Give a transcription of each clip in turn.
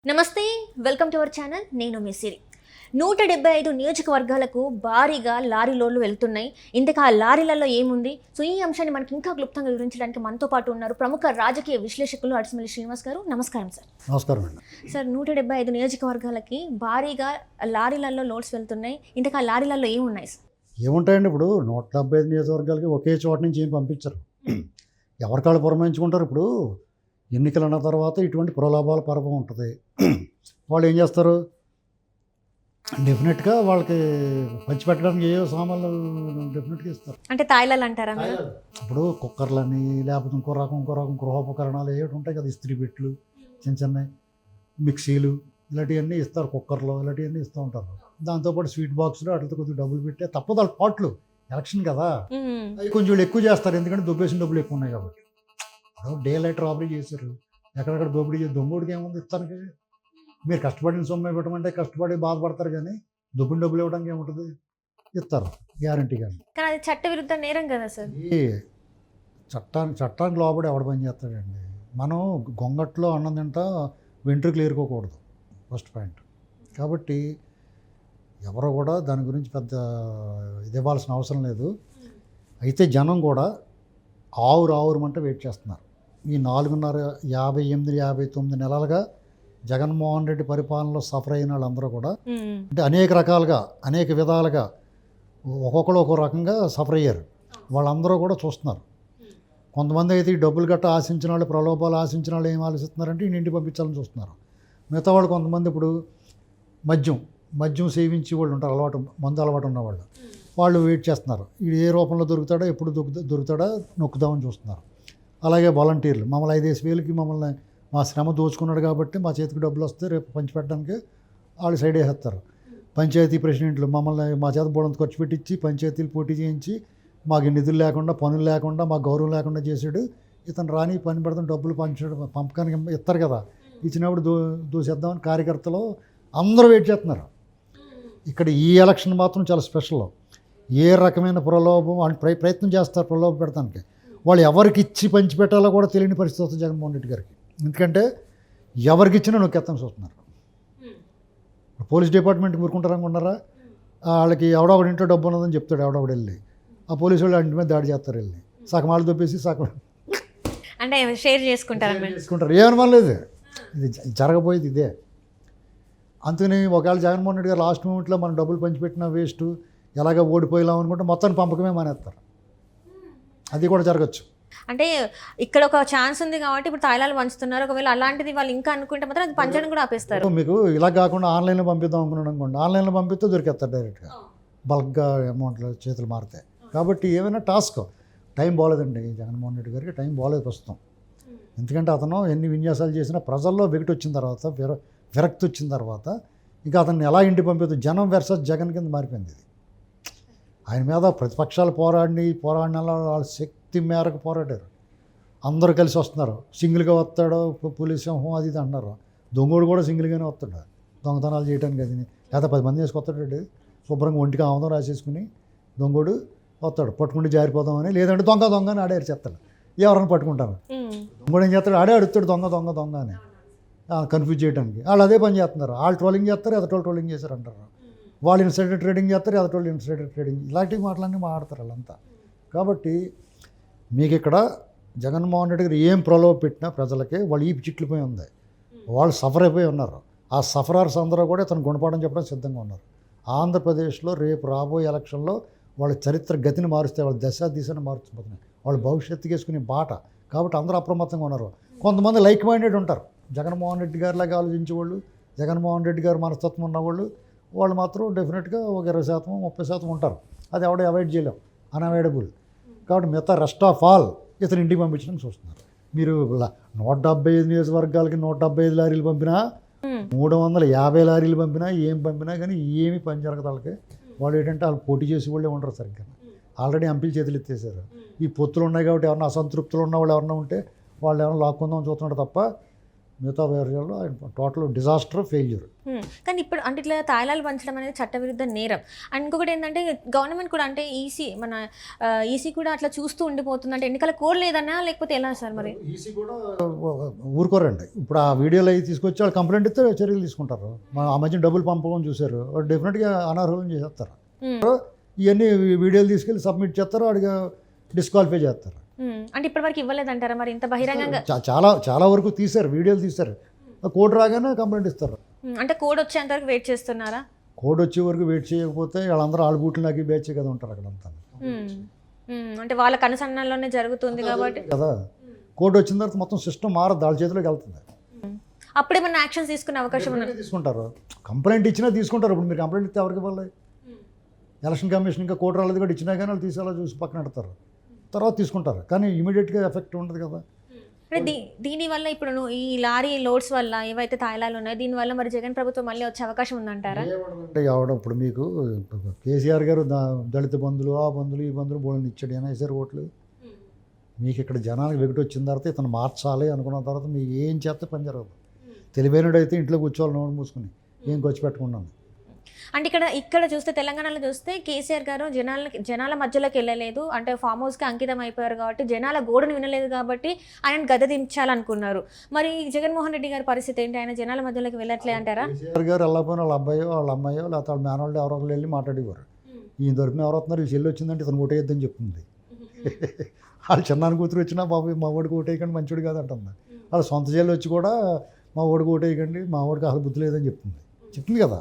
నమస్తే, welcome to our channel. నేను మీ సిరి. 175 నియోజకవర్గాలకు భారీగా లారీ లోడ్లు వెళ్తున్నాయి. ఇంతకు ఆ లారీలలో ఏముంది? సో ఈ అంశాన్ని మనకి ఇంకా క్లుప్తంగా వివరించడానికి మనతో పాటు ఉన్నారు ప్రముఖ రాజకీయ విశ్లేషకులు అడిసిమల్లి శ్రీనివాస్ గారు. నమస్కారం సార్. నమస్కారం అండి. సార్, 175 నియోజకవర్గాలకి భారీగా లారీలలో లోడ్స్ వెళ్తున్నాయి. ఇంతకు ఆ లారీలలో ఏమున్నాయి సార్? ఏముంటాయండి, ఇప్పుడు 175 నియోజకవర్గాలకి ఒకే చోట నుంచి ఏం పంపించరు. ఎవరికాళ్ళు పురమాయించుకుంటారు. ఇప్పుడు ఎన్నికలు అన్న తర్వాత ఇటువంటి ప్రలోభాల పర్వం ఉంటుంది. వాళ్ళు ఏం చేస్తారు, డెఫినెట్గా వాళ్ళకి పంచిపెట్టడానికి ఏవో సామాన్లు డెఫినెట్గా ఇస్తారు. అంటే తాయిలాలు అంటారా మీరు? ఇప్పుడు కుక్కర్లని, లేకపోతే ఇంకో రకం గృహోపకరణాలు ఏమిటి ఉంటాయి కదా, ఇస్త్రీ పెట్లు, చిన్న చిన్న మిక్సీలు, ఇలాంటివన్నీ ఇస్తారు. కుక్కర్లో ఇలాంటివన్నీ ఇస్తూ ఉంటారు. దాంతోపాటు స్వీట్ బాక్సులు వాటితో కొద్దిగా డబ్బులు పెట్టే తప్పదు. వాళ్ళ పాటలు ఎలక్షన్ కదా, అవి కొంచెం వీళ్ళు ఎక్కువ చేస్తారు. ఎందుకంటే దొబ్బేసిన డబ్బులు ఎక్కువ ఉన్నాయి కాబట్టి. ఇప్పుడు డే లైట్ రాబరీ చేశారు, ఎక్కడెక్కడ దోపిడీ చేసి దొంగోడికి ఏముంది ఇస్తానికి? మీరు కష్టపడిన సొమ్మే పెట్టమంటే కష్టపడి బాధపడతారు, కానీ దొబ్బిన డబ్బులు ఇవ్వడానికి ఏముంటుంది? ఇస్తారు గ్యారంటీగా. కానీ అది చట్ట విరుద్ధ నేరం కదా సార్. ఈ చట్టానికి లోబడి ఎవడ పని చేస్తాడండి. మనం గొంగట్లో అన్నం తింటా వెంట్రుకలు ఏరుకోకూడదు, ఫస్ట్ పాయింట్. కాబట్టి ఎవరో కూడా దాని గురించి పెద్ద ఇది ఇవ్వాల్సిన అవసరం లేదు. అయితే జనం కూడా ఆవురమంటే వెయిట్ చేస్తున్నారు. ఈ 4.5, 58, 59 నెలలుగా జగన్మోహన్ రెడ్డి పరిపాలనలో సఫర్ అయిన వాళ్ళందరూ కూడా అంటే అనేక రకాలుగా అనేక విధాలుగా ఒక్కొక్కరు ఒక్కో రకంగా సఫర్ అయ్యారు. వాళ్ళందరూ కూడా చూస్తున్నారు. కొంతమంది అయితే ఈ డబ్బులు గట్ట ఆశించిన వాళ్ళు, ప్రలోభాలు ఆశించిన వాళ్ళు ఏం ఆలోచిస్తున్నారంటే ఈ ఇంటికి పంపించాలని చూస్తున్నారు. మిగతా వాళ్ళు కొంతమంది ఇప్పుడు మద్యం సేవించి వాళ్ళు ఉంటారు, మందు అలవాటు ఉన్నవాళ్ళు. వాళ్ళు వెయిట్ చేస్తున్నారు, ఇది ఏ రూపంలో దొరుకుతాడో, ఎప్పుడు దొరుకుతాడో నొక్కుదామని చూస్తున్నారు. అలాగే వాలంటీర్లు, మమ్మల్ని 5,000 మమ్మల్ని మా శ్రమ దోచుకున్నాడు కాబట్టి మా చేతికి డబ్బులు వస్తే రేపు పంచిపెట్టడానికి వాళ్ళు సైడ్ వేసేస్తారు. పంచాయతీ ప్రెసిడెంట్లు మమ్మల్ని మా చేత బోడంత ఖర్చు పెట్టించి పంచాయతీలు పోటీ చేయించి మాకు నిధులు లేకుండా, పనులు లేకుండా, మాకు గౌరవం లేకుండా చేసాడు. ఇతను రాని పని పెడతాం, డబ్బులు పంపకానికి ఇస్తారు కదా, ఇచ్చినప్పుడు దూసేద్దామని కార్యకర్తలు అందరూ వెయిట్ చేస్తున్నారు. ఇక్కడ ఈ ఎలక్షన్ మాత్రం చాలా స్పెషల్. ఏ రకమైన ప్రలోభం వాళ్ళు ప్రయత్నం చేస్తారు ప్రలోభ పెడతానికి. వాళ్ళు ఎవరికి ఇచ్చి పంచిపెట్టాలో కూడా తెలియని పరిస్థితి వస్తుంది జగన్మోహన్ రెడ్డి గారికి. ఎందుకంటే ఎవరికి ఇచ్చినా నొక్కేస్తాను చూస్తున్నారు. పోలీస్ డిపార్ట్మెంట్కి ఊరుకుంటారు అనుకుంటారా? వాళ్ళకి ఎవడొకటి ఇంట్లో డబ్బు ఉన్నదని చెప్తాడు ఎవడొకటి వెళ్ళి, ఆ పోలీసు వాళ్ళు ఇంటి మీద దాడి చేస్తారు. వెళ్ళి సగం వాళ్ళు దొప్పేసి సగం అంటే షేర్ చేసుకుంటారు. ఏమనలేదు, ఇది జరగబోయేది ఇదే. అందుకని ఒకవేళ జగన్మోహన్ రెడ్డి గారు లాస్ట్ మూమెంట్లో మనం డబ్బులు పంచిపెట్టిన వేస్ట్, ఎలాగ ఓడిపోయేలాం అనుకుంటే మొత్తాన్ని పంపకమే మానేస్తారు. అది కూడా జరగచ్చు. అంటే ఇక్కడ ఒక ఛాన్స్ ఉంది కాబట్టి ఇప్పుడు తాయిలాలు పంచుతున్నారు. ఒకవేళ అలాంటిది వాళ్ళు ఇంకా అనుకుంటే మాత్రం అది పంచడం కూడా ఆపేస్తారు. మీకు ఇలా కాకుండా ఆన్లైన్లో పంపిద్దాం అనుకున్నాను అనుకోండి, ఆన్లైన్లో పంపిస్తే దొరికేస్తారు డైరెక్ట్గా, బల్క్గా అమౌంట్లు చేతులు మారుతాయి. కాబట్టి ఏమైనా టాస్క్ టైం బాగోలేదండి జగన్మోహన్ రెడ్డి గారికి, టైం బాగోలేదు ప్రస్తుతం. ఎందుకంటే అతను ఎన్ని విన్యాసాలు చేసినా ప్రజల్లో వికటి వచ్చిన తర్వాత, విరక్తి వచ్చిన తర్వాత ఇక అతన్ని ఎలా ఇంటి పంపిద్దు, జనం వర్సెస్ జగన్ కింద మారిపోయింది ఇది. ఆయన మీద ప్రతిపక్షాలు పోరాడిన వాళ్ళ శక్తి మేరకు పోరాడారు. అందరూ కలిసి వస్తున్నారు. సింగిల్గా వస్తాడు పోలీస్ సింహం అది ఇది అంటున్నారు. దొంగోడు కూడా సింగిల్గానే వస్తాడు దొంగతనాలు చేయడానికి. అది లేదా 10 మంది వేసుకొస్తాడు, శుభ్రంగా ఒంటికి ఆముదం రాసేసుకుని దొంగోడు వస్తాడు. పట్టుకుంటే జారిపోదామని, లేదంటే దొంగ అని ఆడే చేస్తాడు. ఎవరైనా పట్టుకుంటారు. దొంగోడు ఏం చేస్తాడు, ఆడే అడుగుతాడు దొంగ అని కన్ఫ్యూజ్ చేయడానికి. వాళ్ళు అదే పని చేస్తున్నారు. వాళ్ళు ట్రోలింగ్ చేస్తారు, ఎదటోళ్ళు ట్రోలింగ్ చేశారు అంటారు. వాళ్ళు ఇన్సైడర్ ట్రేడింగ్ చేస్తారు, ఎదటోళ్ళు ఇన్సైడర్ ట్రేడింగ్, ఇలాంటివి మాటలన్నీ మాట్లాడతారు వాళ్ళంతా. కాబట్టి మీకు ఇక్కడ జగన్మోహన్ రెడ్డి గారు ఏం ప్రలోభ పెట్టినా ప్రజలకి వాళ్ళు ఈ చిట్లిపోయి ఉంది. వాళ్ళు సఫర్ అయిపోయి ఉన్నారు. ఆ సఫరర్స్ అందరూ కూడా ఇతను గుణపాఠం చెప్పడం సిద్ధంగా ఉన్నారు. ఆంధ్రప్రదేశ్లో రేపు రాబోయే ఎలక్షన్లో వాళ్ళ చరిత్ర గతిని మారుస్తే, వాళ్ళ దిశని మారుతుపోతున్నాయి, వాళ్ళ భవిష్యత్తుకి వేసుకునే బాట. కాబట్టి అందరూ అప్రమత్తంగా ఉన్నారు. కొంతమంది లైక్ మైండెడ్ ఉంటారు, జగన్మోహన్ రెడ్డి గారిలాగా ఆలోచించేవాళ్ళు, జగన్మోహన్ రెడ్డి గారు మనస్తత్వం ఉన్నవాళ్ళు. వాళ్ళు మాత్రం డెఫినెట్గా ఒక 20%, 30% ఉంటారు. అది ఎవడో అవాయిడ్ చేయలేం, అన్అవాయిడబుల్. కాబట్టి మిగతా రెస్ట్ ఆఫ్ ఆల్ ఇతను ఇంటికి పంపించడానికి చూస్తున్నారు. మీరు 175 నియోజకవర్గాలకి 175 లారీలు పంపినా, 350 లారీలు పంపినా, ఏం పంపినా కానీ ఏమీ పని జరగదు వాళ్ళకి. వాళ్ళు ఏంటంటే వాళ్ళు పోటీ చేసి వాళ్ళే ఉండరు సరిగ్గా. ఆల్రెడీ ఎంపీలు చేతులు ఎత్తేసారు. ఈ పొత్తులు ఉన్నాయి కాబట్టి ఎవరన్నా అసంతృప్తులు ఉన్న వాళ్ళు ఎవరన్నా ఉంటే వాళ్ళు ఎవరైనా లాక్కుందామని చూస్తున్నాడు తప్ప మిగతా విషయాల్లో ఆయన టోటల్ డిజాస్టర్ ఫెయిల్యూర్. కానీ ఇప్పుడు అంటే ఇట్లా తాయిలాలు పంచడం అనేది చట్టవిరుద్ధ నేరం. అండ్ ఇంకొకటి ఏంటంటే గవర్నమెంట్ కూడా అంటే మన ఈసీ కూడా అట్లా చూస్తూ ఉండిపోతుంది. అంటే ఎన్నికల కోడ్ లేదన్నా లేకపోతే ఎలా సార్ మరి? ఈసీ కూడా ఊరుకోరండి. ఇప్పుడు ఆ వీడియోలు అవి తీసుకొచ్చి వాళ్ళు కంప్లైంట్ ఇస్తే చర్యలు తీసుకుంటారు. ఆ మధ్య డబ్బులు పంపడం చూశారు, డెఫినెట్గా అనర్హులను చేసేస్తారు. ఇవన్నీ వీడియోలు తీసుకెళ్ళి సబ్మిట్ చేస్తారు, వాడికి డిస్క్వాలిఫై చేస్తారు. అంటే ఇప్పటివరకు ఇవ్వలేదంటారా మరి ఇంత బహిరంగంగా? చాలా వరకు తీశారు, వీడియోలు తీశారు. కోడ్ రాగానే కంప్లైంట్ ఇస్తారు. అంటే కోడ్ వచ్చేంత వరకు వెయిట్ చేస్తున్నారా? కోడ్ వచ్చే వరకు వెయిట్ చేయకపోతే వాళ్ళందరూ ఆళ్ళ బూట్లు నాకు బ్యాచే కదా ఉంటారు అక్కడంతా అంటే వాళ్ళ కనుసన్నల్లోనే జరుగుతుంది కాబట్టి కదా. కోడ్ వచ్చిన తర్వాత మొత్తం సిస్టమ్ మారదు, వాళ్ళ చేతిలోకి వెళ్తుంది. అప్పుడేమన్నా యాక్షన్స్ తీసుకునే అవకాశం ఉన్నది? తీసుకుంటారు. కంప్లైంట్ ఇచ్చినా తీసుకుంటారు. ఇప్పుడు మీరు కంప్లైంట్ ఇస్తే ఎవరికి ఇవ్వాలి? ఎలక్షన్ కమిషన్ ఇంకా కోర్టు రాలేదు కూడా ఇచ్చినా కానీ వాళ్ళు తీసేలా చూసి పక్కన పెడతారు, తర్వాత తీసుకుంటారు. కానీ ఇమీడియట్గా ఎఫెక్ట్ ఉండదు కదా. అంటే దీనివల్ల ఇప్పుడు ఈ లారీ లోడ్స్ వల్ల ఏవైతే తాయిలాలు ఉన్నాయో దీనివల్ల మరి జగన్ ప్రభుత్వం మళ్ళీ వచ్చే అవకాశం ఉందంటారా? అంటే ఎవడం ఇప్పుడు మీకు కేసీఆర్ గారు దళిత బంధువులు ఆ బంధువులు ఈ బంధువులు బోళ్ళని ఇచ్చాడు, ఏమైనా వేసారు ఓట్లు. మీకు ఇక్కడ జనానికి వెగటి వచ్చిన తర్వాత ఇతను మార్చాలి అనుకున్న తర్వాత మీకు ఏం చేస్తే పని జరగదు. తెలివైనడు అయితే ఇంట్లో కూర్చోవాలి నోరు మూసుకుని, ఏం ఖర్చు పెట్టుకున్నాను. అంటే ఇక్కడ చూస్తే తెలంగాణలో చూస్తే కేసీఆర్ గారు జనాల మధ్యలోకి వెళ్ళలేదు, అంటే ఫామ్ హౌస్కి అంకితం అయిపోయారు కాబట్టి జనాల గోడును వినలేదు కాబట్టి ఆయన గద దించాలనుకున్నారు. మరి జగన్మోహన్ రెడ్డి గారి పరిస్థితి ఏంటి? ఆయన జనాల మధ్యలోకి వెళ్ళట్లే అంటారా? కేసీఆర్ గారు వెళ్ళకపోయినా వాళ్ళ అబ్బాయో వాళ్ళ అమ్మాయో లేకపోతే వాళ్ళ మేనవాళ్ళు ఎవరో ఒకరు వెళ్ళి మాట్లాడేవారు. ఈయన దొరికిన ఎవరు వస్తున్నారు, వీళ్ళు చెల్లి వచ్చిందంటే ఇతను ఓటేయద్దని చెప్తుంది. వాళ్ళు చిన్నాన్న కూతురు వచ్చినా బాబు మా ఓడికి ఓటేయకండి మంచివాడు కాదు అంటుంది. వాళ్ళ సొంత చెల్లి వచ్చి కూడా మా ఓడికి ఓటేయకండి, మా ఓడికి అసలు బుద్ధి లేదని చెప్తుంది కదా.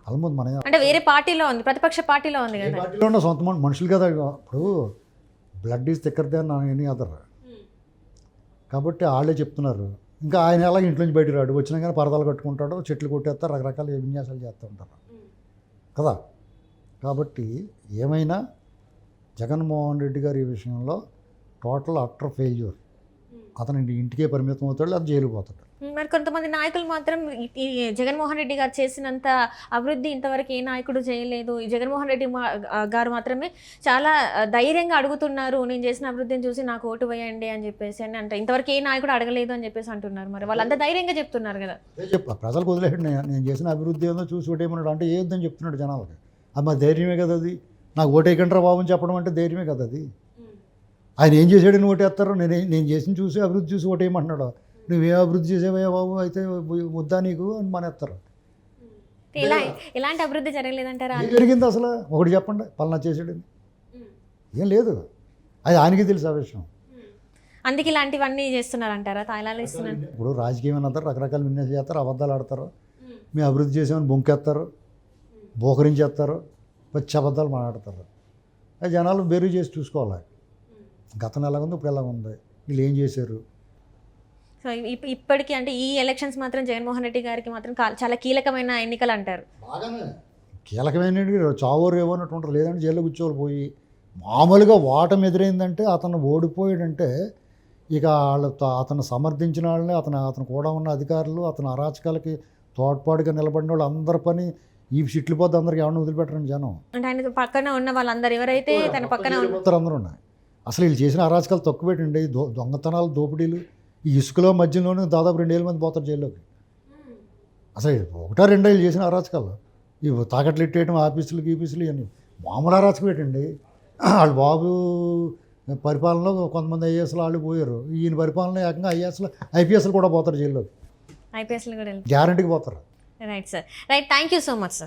ఆల్మోస్ట్ మన అంటే వేరే పార్టీలో ఉంది, ప్రతిపక్ష పార్టీలో ఉంది కదా. పార్టీలో ఉన్న సొంత మనుషులు కదా. ఇప్పుడు blood is thicker than any other కాబట్టి వాళ్ళే చెప్తున్నారు. ఇంకా ఆయన ఎలా ఇంట్లోంచి బయటకు రాడు, వచ్చినా కానీ పరదాలు కట్టుకుంటాడు, చెట్లు కొట్టేస్తారు, రకరకాల విన్యాసాలు చేస్తూ ఉంటారు కదా. కాబట్టి ఏమైనా జగన్మోహన్ రెడ్డి గారి ఈ విషయంలో టోటల్ అట్టర్ ఫెయిల్యూర్. అతను ఇంటికే పరిమితం అవుతాడు, లేదా జైలు పోతాడు. మరి కొంతమంది నాయకులు మాత్రం ఈ జగన్మోహన్ రెడ్డి గారు చేసినంత అభివృద్ధి ఇంతవరకు ఏ నాయకుడు చేయలేదు, ఈ జగన్మోహన్ రెడ్డి గారు మాత్రమే చాలా ధైర్యంగా అడుగుతున్నారు, నేను చేసిన అభివృద్ధిని చూసి నాకు ఓటు వేయండి అని చెప్పేసి అని అంటే ఇంతవరకు ఏ నాయకుడు అడగలేదు అని చెప్పేసి అంటున్నారు. మరి వాళ్ళంతా ధైర్యంగా చెప్తున్నారు కదా. ప్రజలకు వదిలేడు, నేను చేసిన అభివృద్ధి ఏదో చూసి ఓటేయమన్నాడు అంటే ఏదని చెప్తున్నాడు జనాలకి. అది మా ధైర్యమే కదా. అది నాకు ఓటేయకంటారా బాబు అని చెప్పడం అంటే ధైర్యమే కదా అది. ఆయన ఏం చేశాడని ఓటేస్తారు, నేను చేసిన చూసి అభివృద్ధి చూసి ఓటేయమంటున్నాడు. నువ్వేం అభివృద్ధి చేసేవయ్యా బాబు, అయితే వద్దా నీకు అని మానేస్తారు. ఎలాంటి అభివృద్ధి జరగలేదంటారా? ఏం జరిగింది అసలు ఒకటి చెప్పండి, పలానా చేసాడని ఏం లేదు. అది ఆయనకి తెలుసు ఆ విషయం. అందుకే ఇలాంటివన్నీ చేస్తున్నారంటారా, తాయిలాలు ఇస్తున్నారు? ఇప్పుడు రాజకీయం అంటారు, రకరకాల విన్యాసం చేస్తారు, అబద్ధాలు ఆడతారు, మేము అభివృద్ధి చేసామని బొంకేస్తారు, బోకరించేస్తారు, పచ్చి అబద్ధాలు మాట్లాడతారు. అది జనాలు బేరీ చేసి చూసుకోవాలి. గతంలో ఎలా ఉంది, ఇప్పుడు ఎలా ఉంది, వీళ్ళు ఏం చేశారు. సో ఇప్పటికీ అంటే ఈ ఎలక్షన్స్ మాత్రం జగన్మోహన్ రెడ్డి గారికి మాత్రం చాలా కీలకమైన ఎన్నికలు అంటారు. బాగానే కీలకమైన చావోరు ఏమన్నట్టు ఉంటారు, లేదంటే జైల్లో కూర్చోవాలి పోయి. మామూలుగా ఓటమి ఎదురైందంటే అతను ఓడిపోయాడంటే ఇక అతను సమర్థించిన వాళ్ళని అతను కూడా ఉన్న అధికారులు, అతను అరాచకాలకి తోడ్పాటుగా నిలబడిన వాళ్ళు అందరి పని ఈ సిట్లు పోతే అందరికి ఎవరిని వదిలిపెట్టరండి జనం. అంటే ఆయన పక్కన ఉన్న వాళ్ళందరూ ఎవరైతే తన పక్కన అందరూ ఉన్నాయి. అసలు వీళ్ళు చేసిన అరాచకాలు తక్కువ పెట్టండి, దొంగతనాలు, దోపిడీలు. ఈ ఇసుకలో మధ్యలోనే దాదాపు 2,000 మంది పోతారు జైల్లోకి. అసలు 1-2 చేసిన అరాచకాలు, ఇవి తాకట్లు ఇట్టేయడం, ఆఫీసులు ఇవన్నీ మామూలు అరాచకం పెట్టండి. వాళ్ళు బాబు పరిపాలనలో కొంతమంది ఐఏఎస్లు వాళ్ళు పోయారు, ఈయన పరిపాలన ఏకంగా ఐపీఎస్లు కూడా పోతారు జైల్లోకి. ఐపీఎస్లు కూడా గ్యారంటీకి పోతారు. Right sir, right. Thank you so much sir.